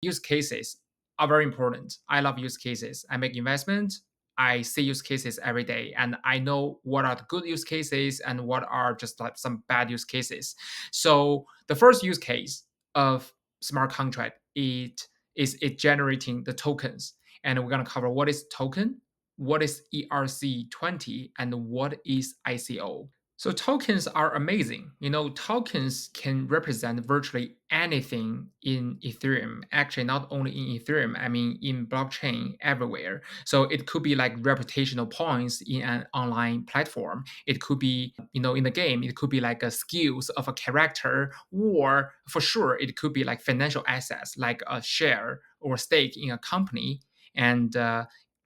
use cases are very important. I love use cases. I make investments. I see use cases every day, and I know what are the good use cases and what are just like some bad use cases. So the first use case of smart contract it generating the tokens, and we're gonna cover what is token, what is ERC20, and what is ICO. So tokens are amazing. Tokens can represent virtually anything in Ethereum. Actually, not only in Ethereum, I mean in blockchain everywhere. So it could be like reputational points in an online platform. It could be, in the game, it could be like a skills of a character, or for sure, it could be like financial assets, like a share or stake in a company. And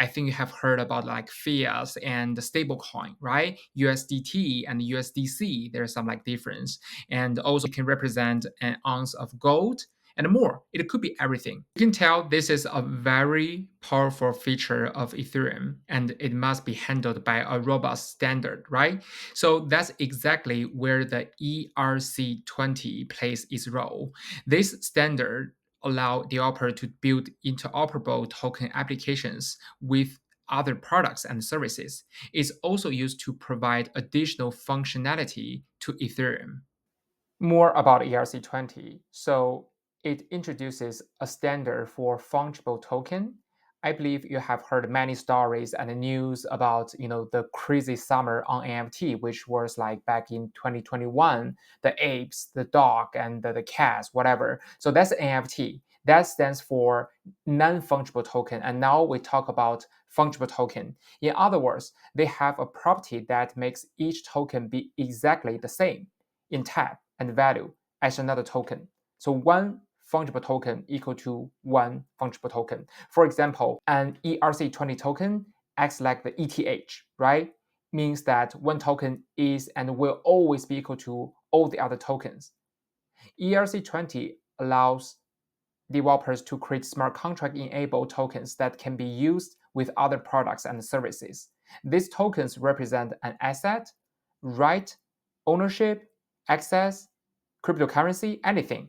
I think you have heard about like fiat and the stablecoin, right? USDT and USDC, there's some like difference. And also it can represent an ounce of gold and more. It could be everything. You can tell this is a very powerful feature of Ethereum, and it must be handled by a robust standard, right? So that's exactly where the ERC20 plays its role. This standard allow developer to build interoperable token applications with other products and services. It's also used to provide additional functionality to Ethereum. More about ERC20. So it introduces a standard for fungible token. I believe you have heard many stories and news about the crazy summer on NFT, which was like back in 2021, the apes, the dog, and the cats, whatever. So that's NFT. That stands for non-fungible token. And now we talk about fungible token. In other words, they have a property that makes each token be exactly the same in type and value as another token. So one fungible token equal to one fungible token. For example, an ERC20 token acts like the ETH, right? Means that one token is and will always be equal to all the other tokens. ERC20 allows developers to create smart contract enabled tokens that can be used with other products and services. These tokens represent an asset, right, ownership, access, cryptocurrency, anything,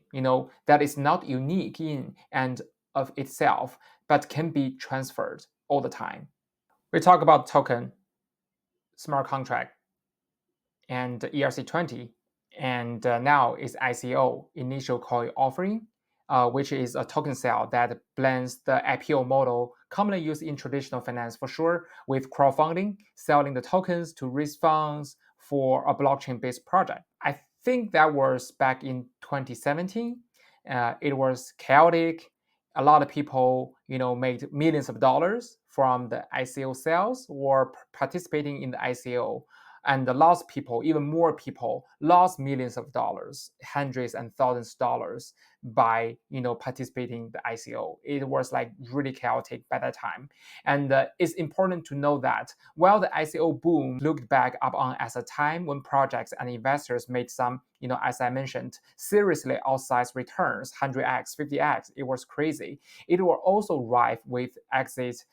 that is not unique in and of itself, but can be transferred all the time. We talk about token, smart contract, and ERC20, and now is ICO, initial coin offering, which is a token sale that blends the IPO model commonly used in traditional finance for sure with crowdfunding, selling the tokens to raise funds for a blockchain-based project. I think that was back in 2017. It was chaotic. A lot of people, made millions of dollars from the ICO sales or participating in the ICO, and the lost people, even more people, lost millions of dollars, hundreds and thousands of dollars by participating in the ICO. It was like really chaotic by that time, and it's important to know that while the ICO boom looked back upon as a time when projects and investors made some, as I mentioned, seriously outsized returns, 100x, 50x, it was crazy. It was also rife with exit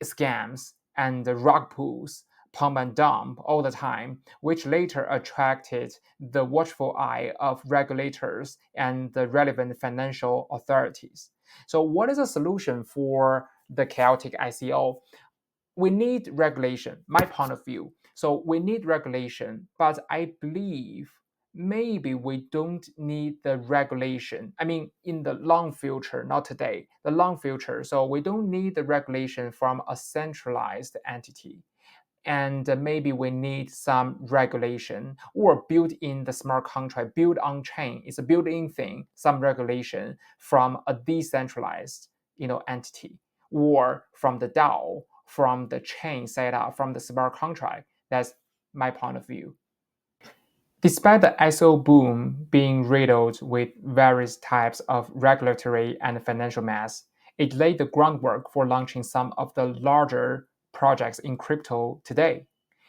scams and rug pulls, pump and dump all the time, which later attracted the watchful eye of regulators and the relevant financial authorities. So, what is a solution for the chaotic ICO? We need regulation, my point of view. So, we need regulation, but I believe maybe we don't need the regulation. I mean, in the long future, not today, the long future. So, we don't need the regulation from a centralized entity, and maybe we need some regulation or build in the smart contract, build on chain. It's a built-in thing, some regulation from a decentralized entity, or from the DAO, from the chain setup, from the smart contract. That's my point of view. Despite the ISO boom being riddled with various types of regulatory and financial mess, it laid the groundwork for launching some of the larger projects in crypto today,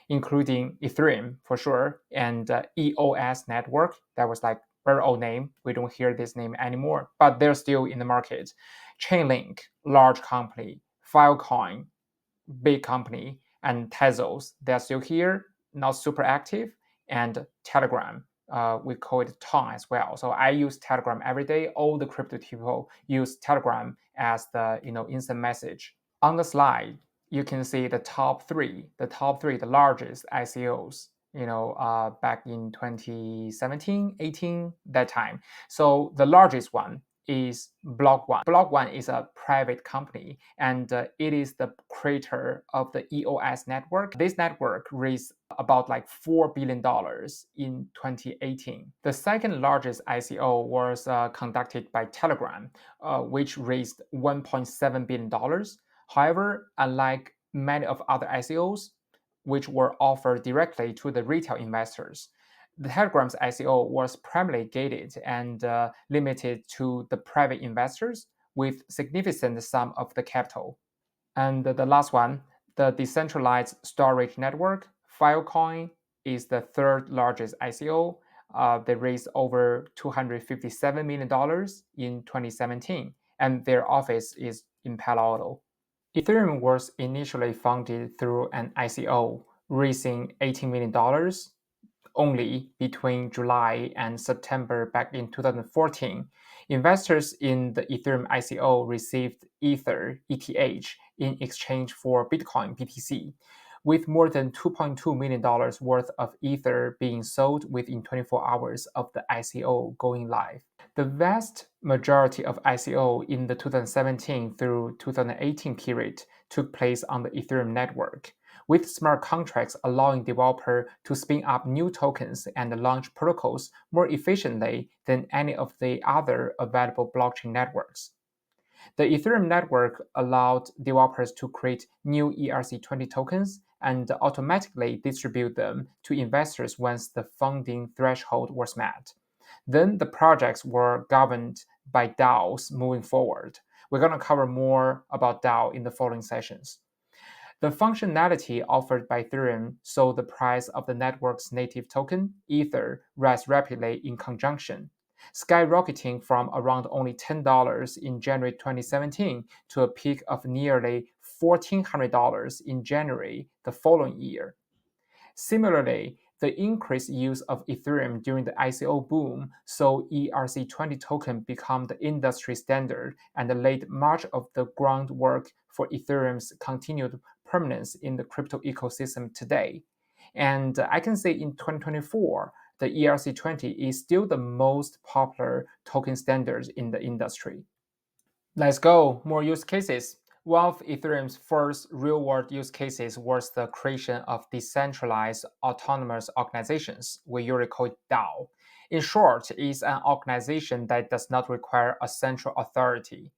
including Ethereum for sure, and EOS Network. That was like very old name. We don't hear this name anymore, but they're still in the market. Chainlink, large company. Filecoin, big company, and Tezos, they're still here, not super active, and Telegram, we call it Ton as well. So I use Telegram every day. All the crypto people use Telegram as the instant message. On the slide, you can see the largest ICOs, back in 2017, 18, that time. So the largest one is Block One. Block One is a private company, and it is the creator of the EOS network. This network raised about like $4 billion in 2018. The second largest ICO was conducted by Telegram, which raised $1.7 billion. However, unlike many of other ICOs, which were offered directly to the retail investors, the Telegram's ICO was primarily gated and limited to the private investors with significant sum of the capital. And the last one, the decentralized storage network, Filecoin, is the third largest ICO. They raised over $257 million in 2017, and their office is in Palo Alto. Ethereum was initially founded through an ICO, raising $18 million only between July and September back in 2014. Investors in the Ethereum ICO received Ether, ETH, in exchange for Bitcoin, BTC, with more than $2.2 million worth of Ether being sold within 24 hours of the ICO going live. The vast majority of ICO in the 2017 through 2018 period took place on the Ethereum network, with smart contracts allowing developers to spin up new tokens and launch protocols more efficiently than any of the other available blockchain networks. The Ethereum network allowed developers to create new ERC20 tokens and automatically distribute them to investors once the funding threshold was met. Then the projects were governed by DAOs moving forward. We're going to cover more about DAO in the following sessions. The functionality offered by Ethereum saw the price of the network's native token, Ether, rise rapidly in conjunction, skyrocketing from around only $10 in January 2017 to a peak of nearly $1,400 in January the following year. Similarly, the increased use of Ethereum during the ICO boom saw ERC20 token become the industry standard and laid much of the groundwork for Ethereum's continued permanence in the crypto ecosystem today. And I can say in 2024, the ERC20 is still the most popular token standard in the industry. Let's go, more use cases. One of Ethereum's first real-world use cases was the creation of decentralized autonomous organizations. We usually call it DAO. In short, it's an organization that does not require a central authority.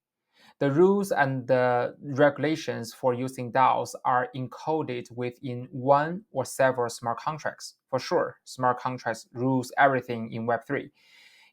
The rules and the regulations for using DAOs are encoded within one or several smart contracts. For sure, smart contracts rules everything in Web3.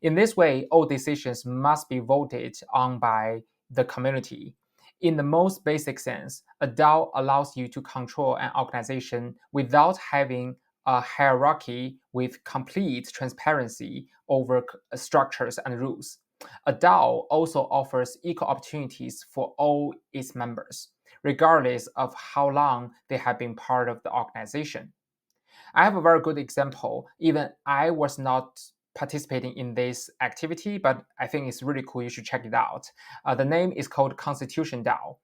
In this way, all decisions must be voted on by the community. In the most basic sense, a DAO allows you to control an organization without having a hierarchy with complete transparency over structures and rules. A DAO also offers equal opportunities for all its members, regardless of how long they have been part of the organization. I have a very good example. Even I was not participating in this activity, but I think it's really cool. You should check it out. The name is called Constitution DAO.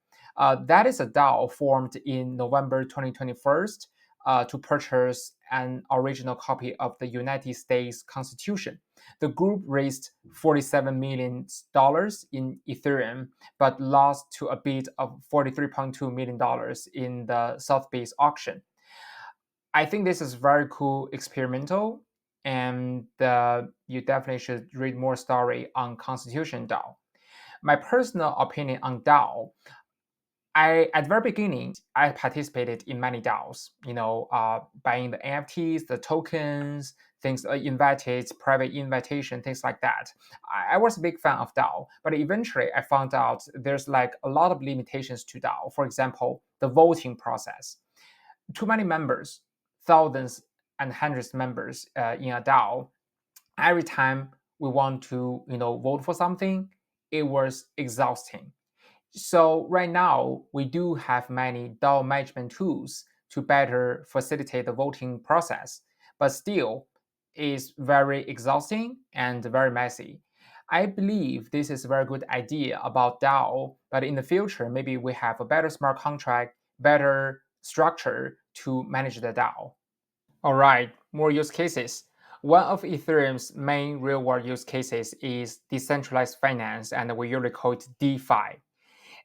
That is a DAO formed in November 2021 to purchase an original copy of the United States Constitution. The group raised $47 million in Ethereum, but lost to a bid of $43.2 million in the Sotheby's auction. I think this is very cool experimental, and you definitely should read more story on Constitution DAO. My personal opinion on DAO, at the very beginning, I participated in many DAOs, buying the NFTs, the tokens, things invited, private invitation, things like that. I was a big fan of DAO, but eventually I found out there's like a lot of limitations to DAO. For example, the voting process. Too many members, thousands and hundreds of members in a DAO. Every time we want to, vote for something, it was exhausting. So right now, we do have many DAO management tools to better facilitate the voting process. But still, is very exhausting and very messy. I believe this is a very good idea about DAO, but in the future, maybe we have a better smart contract, better structure to manage the DAO. All right, more use cases. One of Ethereum's main real world use cases is decentralized finance, and we usually call it DeFi.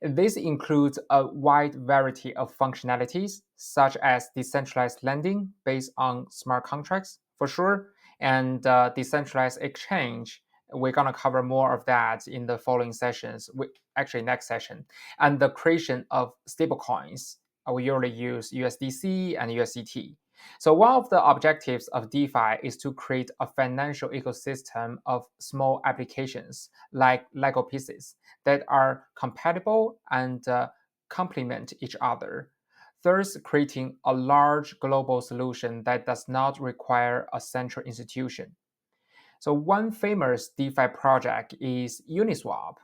This includes a wide variety of functionalities, such as decentralized lending based on smart contracts, for sure, and decentralized exchange. We're going to cover more of that in the following sessions, actually, next session. And the creation of stablecoins. We usually use USDC and USDT. So, one of the objectives of DeFi is to create a financial ecosystem of small applications like Lego pieces that are compatible and complement each other, thus creating a large global solution that does not require a central institution. So one famous DeFi project is Uniswap.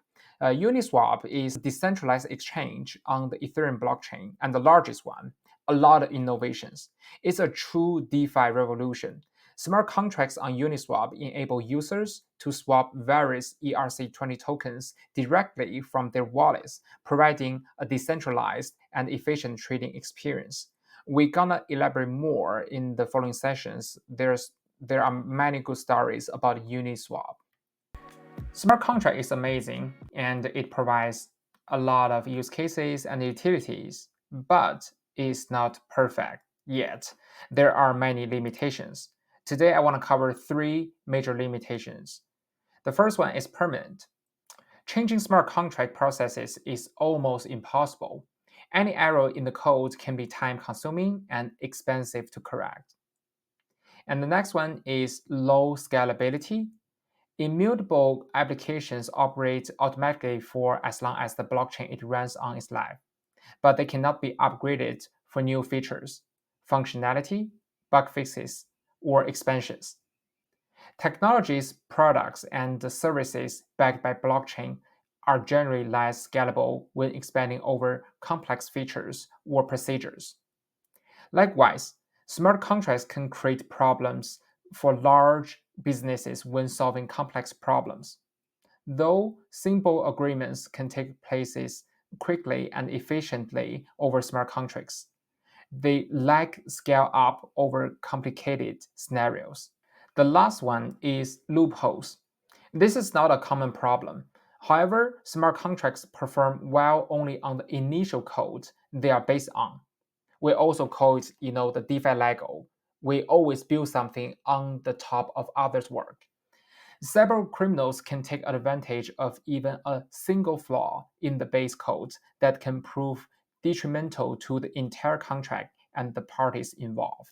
Uniswap is a decentralized exchange on the Ethereum blockchain and the largest one. A lot of innovations. It's a true DeFi revolution. Smart contracts on Uniswap enable users to swap various ERC20 tokens directly from their wallets, providing a decentralized and efficient trading experience. We're gonna elaborate more in the following sessions. There are many good stories about Uniswap. Smart contract is amazing and it provides a lot of use cases and utilities, but it's not perfect yet. There are many limitations. Today, I want to cover three major limitations. The first one is permanent. Changing smart contract processes is almost impossible. Any error in the code can be time consuming and expensive to correct. And the next one is low scalability. Immutable applications operate automatically for as long as the blockchain it runs on is live, but they cannot be upgraded for new features, functionality, bug fixes, or expansions. Technologies, products, and services backed by blockchain are generally less scalable when expanding over complex features or procedures. Likewise, smart contracts can create problems for large businesses when solving complex problems. Though simple agreements can take places quickly and efficiently over smart contracts, they lack scale up over complicated scenarios. The last one is loopholes. This is not a common problem. However, smart contracts perform well only on the initial code they are based on. We also call it, the DeFi Lego. We always build something on the top of others' work. Several criminals can take advantage of even a single flaw in the base code that can prove detrimental to the entire contract and the parties involved.